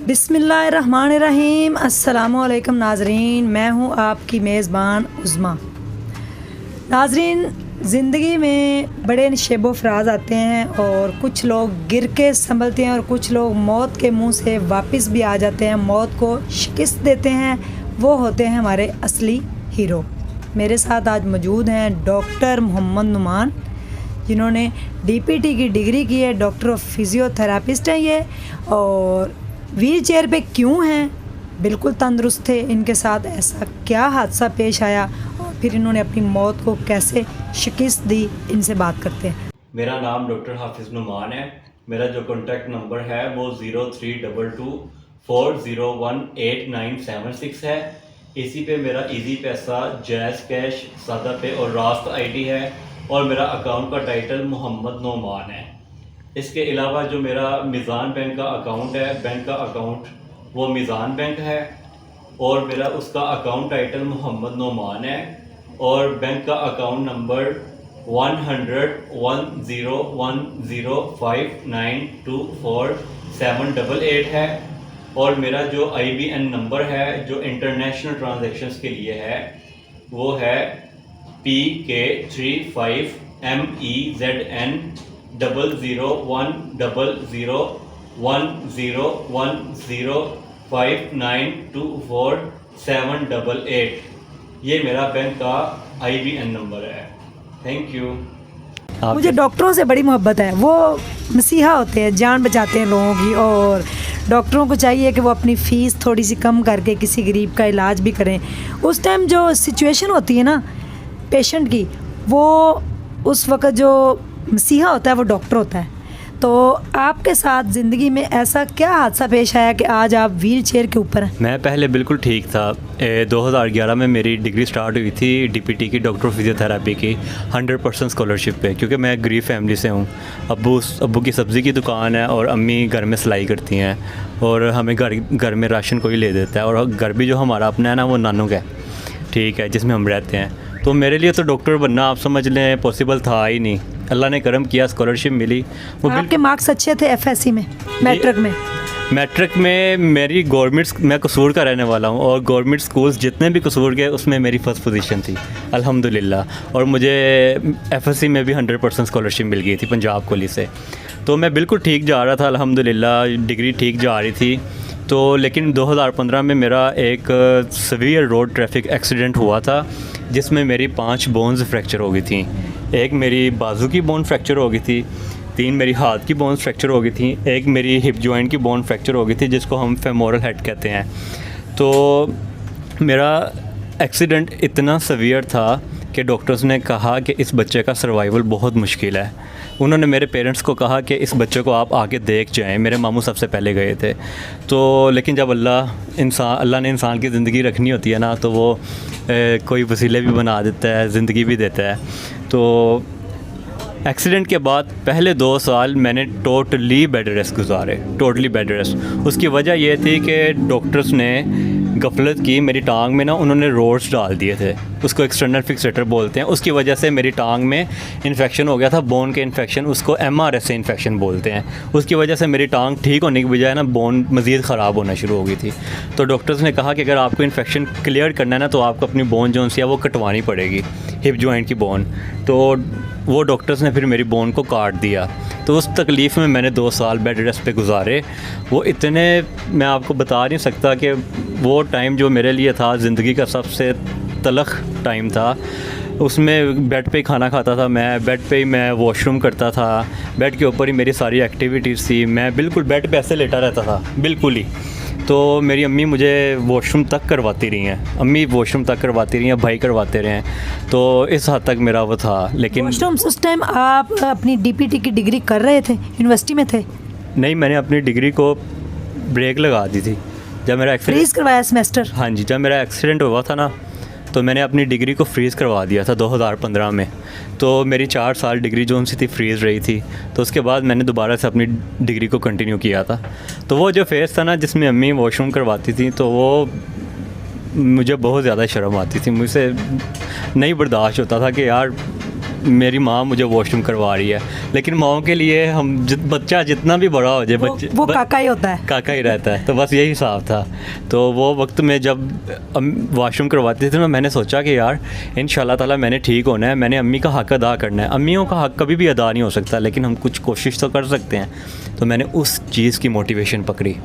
बिस्मिल्लाहिर्रहमानिर्रहीम। अस्सलामुअलैकुम नाज़रीन, मैं हूँ आपकी मेज़बान उज़्मा। नाज़रीन, ज़िंदगी में बड़े नशेबो फ़राज़ आते हैं और कुछ लोग गिर के संभलते हैं और कुछ लोग मौत के मुंह से वापस भी आ जाते हैं, मौत को शिकस्त देते हैं। वो होते हैं हमारे असली हीरो। मेरे साथ आज मौजूद हैं डॉक्टर मोहम्मद नुमान, जिन्होंने डीपीटी की डिग्री की है, डॉक्टर ऑफ फिज़ियोथेरापिस्ट हैं ये, और व्हील चेयर पे क्यों हैं, बिल्कुल तंदुरुस्त थे। इनके साथ ऐसा क्या हादसा पेश आया और फिर इन्होंने अपनी मौत को कैसे शिकस्त दी, इनसे बात करते हैं। मेरा नाम डॉक्टर हाफिज़ नुमान है। मेरा जो कॉन्टैक्ट नंबर है वो 0322401896 है। इसी पे मेरा इजी पैसा, जैज़ कैश, सादा पे और रास्त आईडी है और मेरा अकाउंट का टाइटल मोहम्मद नुमान है। इसके अलावा जो मेरा मीज़ान बैंक का अकाउंट है, बैंक का अकाउंट वो मीज़ान बैंक है और मेरा उसका अकाउंट टाइटल मोहम्मद नुमान है और बैंक का अकाउंट नंबर 1001005924788 है और मेरा जो IBN नंबर है जो इंटरनेशनल ट्रांजैक्शंस के लिए है वो है PK350MEZN001005924788। ये मेरा बैंक का IBN नंबर है। Thank you. मुझे डॉक्टरों से बड़ी मोहब्बत है। वो मसीहा होते हैं, जान बचाते हैं लोगों की, और डॉक्टरों को चाहिए कि वो अपनी फ़ीस थोड़ी सी कम करके किसी गरीब का इलाज भी करें। उस टाइम जो सिचुएशन होती है ना पेशेंट की, वो उस वक़्त जो मसीहा होता है वो डॉक्टर होता है। तो आपके साथ ज़िंदगी में ऐसा क्या हादसा पेश आया कि आज आप व्हील चेयर के ऊपर हैं? मैं पहले बिल्कुल ठीक था। 2011 में मेरी डिग्री स्टार्ट हुई थी डीपीटी की, डॉक्टर ऑफ फिज़ियोथेरेपी की, 100% स्कॉलरशिप पे, क्योंकि मैं गरीब फैमिली से हूँ। अब्बू की सब्ज़ी की दुकान है और अम्मी घर में सिलाई करती हैं और हमें घर में राशन कोई ले देता है, और घर भी जो हमारा अपना है ना वो नानू का है, ठीक है, जिसमें हम रहते हैं। तो मेरे लिए तो डॉक्टर बनना आप समझ लें पॉसिबल था ही नहीं। अल्लाह ने करम किया, स्कॉलरशिप मिली। वो आपके मार्क्स अच्छे थे FSC में, मैट्रिक में? मैट्रिक में मेरी गवर्नमेंट, मैं कसूर का रहने वाला हूँ और गवर्नमेंट स्कूल्स जितने भी कसूर के उसमें मेरी फ़र्स्ट पोजीशन थी अल्हम्दुलिल्लाह। और मुझे FSC में भी 100% स्कॉलरशिप मिल गई थी पंजाब कॉलेज से। तो मैं बिल्कुल ठीक जा रहा था अल्हम्दुलिल्लाह, डिग्री ठीक जा रही थी। तो लेकिन 2015 में मेरा एक सीवियर रोड ट्रैफिक एक्सीडेंट हुआ था जिसमें मेरी 5 बोन्स फ्रैक्चर हो गई थी। एक मेरी बाजू की बोन फ्रैक्चर हो गई थी, 3 मेरी हाथ की बोन्स फ्रैक्चर हो गई थी, एक मेरी हिप जॉइंट की बोन फ्रैक्चर हो गई थी जिसको हम फेमोरल हेड कहते हैं। तो मेरा एक्सीडेंट इतना सीवियर था कि डॉक्टर्स ने कहा कि इस बच्चे का सर्वाइवल बहुत मुश्किल है। उन्होंने मेरे पेरेंट्स को कहा कि इस बच्चे को आप आके देख जाएं। मेरे मामू सबसे पहले गए थे। तो लेकिन जब अल्लाह ने इंसान की ज़िंदगी रखनी होती है ना, तो वो कोई वसीले भी बना देता है, ज़िंदगी भी देता है। तो एक्सीडेंट के बाद पहले 2 साल मैंने टोटली बेड रेस्ट गुजारे, टोटली बेड रेस्ट। उसकी वजह यह थी कि डॉक्टर्स ने गफलत की, मेरी टांग में ना उन्होंने रोड्स डाल दिए थे, उसको एक्सटर्नल फिक्सेटर बोलते हैं। उसकी वजह से मेरी टांग में इन्फेक्शन हो गया था, बोन के इन्फेक्शन, उसको MRSA इन्फेक्शन बोलते हैं। उसकी वजह से मेरी टांग ठीक होने की बजाय ना बोन मज़ीद ख़राब होना शुरू हो गई थी। तो डॉक्टर्स ने कहा कि अगर आपको इन्फेक्शन क्लियर करना है ना तो आपको अपनी बोन जो सी है वो कटवानी पड़ेगी, हिप जॉइंट की बोन। तो वो डॉक्टर्स ने फिर मेरी बोन को काट दिया। तो उस तकलीफ़ में मैंने 2 साल बेड रेस्ट पे गुजारे। वो इतने, मैं आपको बता नहीं सकता कि वो टाइम जो मेरे लिए था ज़िंदगी का सबसे तलख़ टाइम था। उसमें बेड पे ही खाना खाता था मैं, बेड पे ही मैं वॉशरूम करता था, बेड के ऊपर ही मेरी सारी एक्टिविटीज़ थी। मैं बिल्कुल बेड पे ऐसे लेटा रहता था, बिल्कुल ही। तो मेरी अम्मी मुझे वॉशरूम तक करवाती रही हैं, अम्मी वॉशरूम तक करवाती रही हैं, भाई करवाते रहे हैं। तो इस हद तक मेरा वो था। लेकिन वॉशरूम उस टाइम आप अपनी डीपीटी की डिग्री कर रहे थे, यूनिवर्सिटी में थे? नहीं, मैंने अपनी डिग्री को ब्रेक लगा दी थी जब मेरा फ्रीज़ करवाया सेमेस्टर। हाँ जी, जब मेरा एक्सीडेंट हुआ था ना तो मैंने अपनी डिग्री को फ्रीज़ करवा दिया था 2015 में। तो मेरी 4 साल डिग्री जो उनसी थी फ्रीज़ रही थी। तो उसके बाद मैंने दोबारा से अपनी डिग्री को कंटिन्यू किया था। तो वो जो फेज़ था ना जिसमें अम्मी वॉशरूम करवाती थी, तो वो मुझे बहुत ज़्यादा शर्म आती थी, मुझसे नहीं बर्दाश्त होता था कि यार मेरी माँ मुझे वॉशरूम करवा रही है, लेकिन माओ के लिए हम बच्चा जितना भी बड़ा हो जाए बच्चे वो काका ही होता है, काका ही रहता है। तो बस यही हिसाब था। तो वो वक्त में जब वॉशरूम करवाते थे ना, मैंने सोचा कि यार इंशाल्लाह ताला मैंने ठीक होना है, मैंने अम्मी का हक़ अदा करना है। अम्मियों का हक़ कभी भी अदा नहीं हो सकता, लेकिन हम कुछ कोशिश तो कर सकते हैं। तो मैंने उस चीज़ की मोटिवेशन पकड़ी।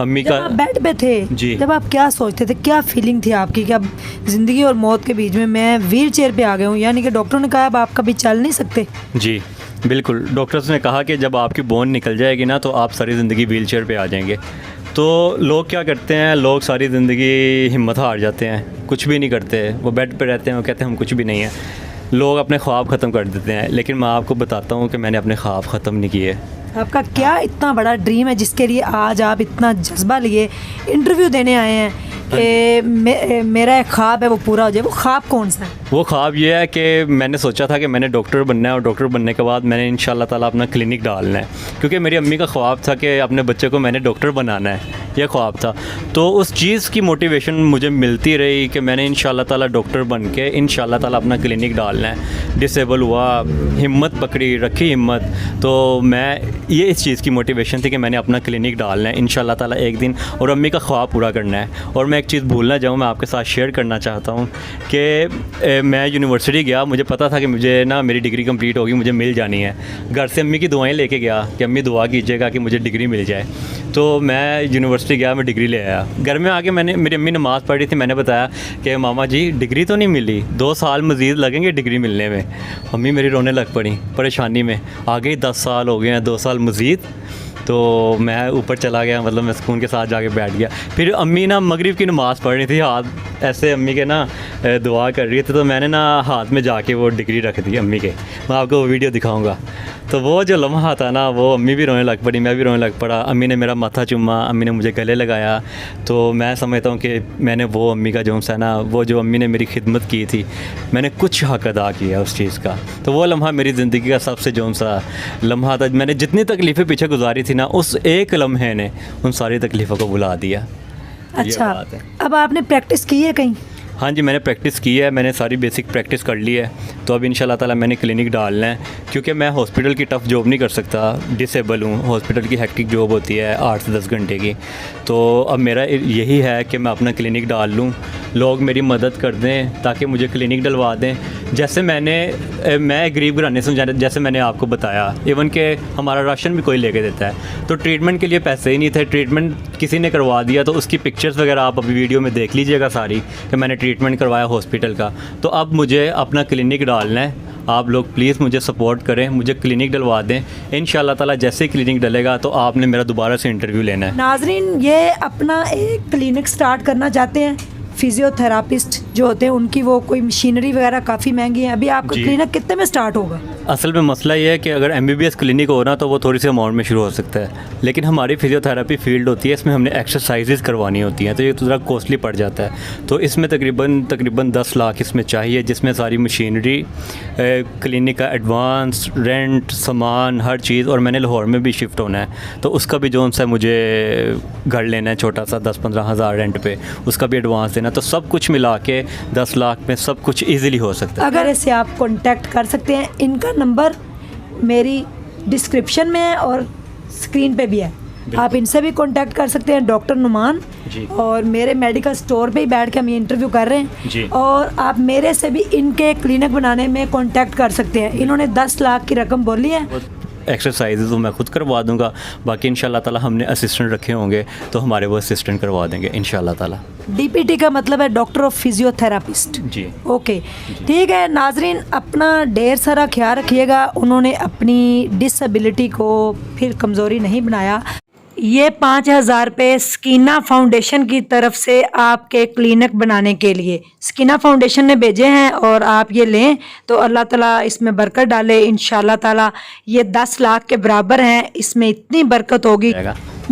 अम्मी जब का आप बेड पे थे जी। जब आप क्या सोचते थे, क्या फीलिंग थी आपकी कि अब ज़िंदगी और मौत के बीच में मैं व्हील चेयर पर आ गया हूँ, यानी कि डॉक्टरों ने कहा अब आप कभी चल नहीं सकते? जी बिल्कुल, डॉक्टर्स ने कहा कि जब आपकी बोन निकल जाएगी ना तो आप सारी ज़िंदगी व्हील चेयर पर आ जाएंगे। तो लोग क्या करते हैं, लोग सारी ज़िंदगी हिम्मत हार जाते हैं, कुछ भी नहीं करते, वो बेड पे रहते हैं, वो कहते हैं हम कुछ भी नहीं है। लोग अपने ख्वाब ख़त्म कर देते हैं, लेकिन मैं आपको बताता हूँ कि मैंने अपने ख्वाब ख़त्म नहीं किए। आपका क्या इतना बड़ा ड्रीम है जिसके लिए आज आप इतना जज्बा लिए इंटरव्यू देने आए हैं कि मेरा एक ख्वाब है वो पूरा हो जाए? वो ख्वाब कौन सा है? वो ख्वाब ये है कि मैंने सोचा था कि मैंने डॉक्टर बनना है, और डॉक्टर बनने के बाद मैंने इंशाल्लाह ताला अपना क्लिनिक डालना है, क्योंकि मेरी अम्मी का ख्वाब था कि अपने बच्चे को मैंने डॉक्टर बनाना है, ये ख्वाब था। तो उस चीज़ की मोटिवेशन मुझे मिलती रही कि मैंने इंशाल्लाह ताला डॉक्टर बन के इंशाल्लाह ताला अपना क्लिनिक डालना है। डिसेबल हुआ, हिम्मत पकड़ी, रखी हिम्मत, तो मैं ये इस चीज़ की मोटिवेशन थी कि मैंने अपना क्लिनिक डालना है इंशाल्लाह ताला एक दिन, और अम्मी का ख्वाब पूरा करना है। और मैं एक चीज़ भूल ना जाऊँ, मैं आपके साथ शेयर करना चाहता हूँ कि मैं यूनिवर्सिटी गया, मुझे पता था कि मुझे ना मेरी डिग्री कंप्लीट होगी, मुझे मिल जानी है। घर से अम्मी की दुआएं लेके गया कि अम्मी दुआ कीजिएगा कि मुझे डिग्री मिल जाए। तो मैं यूनिवर्सिटी गया, मैं डिग्री ले आया। घर में आके मेरी अम्मी नमाज़ पढ़ रही थी, मैंने बताया कि मामा जी डिग्री तो नहीं मिली, 2 साल मज़ीद लगेंगे डिग्री मिलने में। अम्मी मेरी रोने लग पड़ी परेशानी में, आ गई 10 साल हो गए हैं, 2 साल मज़ीद। तो मैं ऊपर चला गया, मतलब मैं सुकून के साथ जाके बैठ गया। फिर अम्मी ना मगरिब की नमाज़ पढ़ रही थी, हाथ ऐसे अम्मी के ना दुआ कर रही थी, तो मैंने ना हाथ में जाके वो डिग्री रख दी अम्मी के। मैं आपको वो वीडियो दिखाऊंगा। तो वो जो लम्हा था ना, वो अम्मी भी रोने लग पड़ी, मैं भी रोने लग पड़ा। अम्मी ने मेरा माथा चूमा, अम्मी ने मुझे गले लगाया। तो मैं समझता हूँ कि मैंने वो अम्मी का जो है ना, वो जो अम्मी ने मेरी खिदमत की थी, मैंने कुछ हक़ अदा किया उस चीज़ का। तो वो लम्हा मेरी ज़िंदगी का सबसे जो सा लम्हा था। मैंने जितनी तकलीफ़ें पीछे गुजारी थी ना, उस एक लम्हे ने उन सारी तकलीफ़ों को भुला दिया। अच्छा, अब आपने प्रैक्टिस की है कहीं? हाँ जी, मैंने प्रैक्टिस की है, मैंने सारी बेसिक प्रैक्टिस कर ली है। तो अब इंशाल्लाह ताला मैंने क्लिनिक डालना है, क्योंकि मैं हॉस्पिटल की टफ़ जॉब नहीं कर सकता, डिसेबल हूँ। हॉस्पिटल की हेक्टिक जॉब होती है 8 से 10 घंटे की। तो अब मेरा यही है कि मैं अपना क्लिनिक डाल लूँ, लोग मेरी मदद कर दें ताकि मुझे क्लिनिक डलवा दें। जैसे मैं गरीब घराने से, जैसे मैंने आपको बताया, इवन कि हमारा राशन भी कोई लेके देता है। तो ट्रीटमेंट के लिए पैसे ही नहीं थे, ट्रीटमेंट किसी ने करवा दिया। तो उसकी पिक्चर्स वगैरह आप अभी वीडियो में देख लीजिएगा सारी, कि मैंने ट्रीटमेंट करवाया हॉस्पिटल का। तो अब मुझे अपना क्लिनिक डालना है। आप लोग प्लीज़ मुझे सपोर्ट करें, मुझे क्लिनिक डलवा दें। इंशाल्लाह ताला जैसे ही क्लिनिक डलेगा तो आपने मेरा दोबारा से इंटरव्यू लेना है। नाजरीन, ये अपना एक क्लिनिक स्टार्ट करना चाहते हैं, फिजियोथेरापिस्ट जो होते हैं उनकी वो कोई मशीनरी वगैरह काफ़ी महंगी है। अभी आपका क्लिनिक कितने में स्टार्ट होगा? असल में मसला ये है कि अगर MBBS क्लिनिक हो ना तो वो थोड़ी सी अमाउंट में शुरू हो सकता है, लेकिन हमारी फिजियोथेरापी फील्ड होती है, इसमें हमने एक्सरसाइजेज करवानी होती हैं, तो ये थोड़ा कॉस्टली पड़ जाता है। तो इसमें तकरीबन 10 लाख इसमें चाहिए, जिसमें सारी मशीनरी, क्लिनिक का एडवांस, रेंट, सामान, हर चीज़। और मैंने लाहौर में भी शिफ्ट होना है, तो उसका भी जो सा मुझे घर लेना है छोटा सा 10-15 हज़ार रेंट पे, उसका भी एडवांस देना। तो सब कुछ मिला के 10 लाख में सब कुछ ईज़िली हो सकता है। अगर इससे आप कॉन्टैक्ट कर सकते हैं, इनका नंबर मेरी डिस्क्रिप्शन में है और स्क्रीन पे भी है, आप इनसे भी कांटेक्ट कर सकते हैं। डॉक्टर नुमान जी। और मेरे मेडिकल स्टोर पे ही बैठ के हम ये इंटरव्यू कर रहे हैं जी। और आप मेरे से भी इनके क्लिनिक बनाने में कांटेक्ट कर सकते हैं। इन्होंने 10 लाख की रकम बोली है। एक्सरसाइजेज तो मैं खुद करवा दूंगा, बाकी इंशाल्लाह ताला हमने असिस्टेंट रखे होंगे तो हमारे वो असिस्टेंट करवा देंगे इंशाल्लाह ताला। DPT का मतलब है डॉक्टर ऑफ फिजियोथेरापिस्ट। जी। ओके, ठीक है नाजरीन, अपना ढेर सारा ख्याल रखिएगा। उन्होंने अपनी डिसेबिलिटी को फिर कमज़ोरी नहीं बनाया। ये 5,000 रुपये स्कीना फाउंडेशन की तरफ से आपके क्लिनिक बनाने के लिए स्कीना फाउंडेशन ने भेजे हैं और आप ये लें तो अल्लाह ताला इसमें बरकत डाले इंशाल्लाह ताला। ये 10 लाख के बराबर हैं, इसमें इतनी बरकत होगी।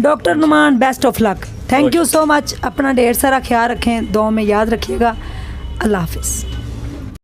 Doctor Numan, best of luck, thank you so much. अपना ढेर सारा ख्याल रखें, दुआ में याद रखिएगा। अल्लाह हाफिज़।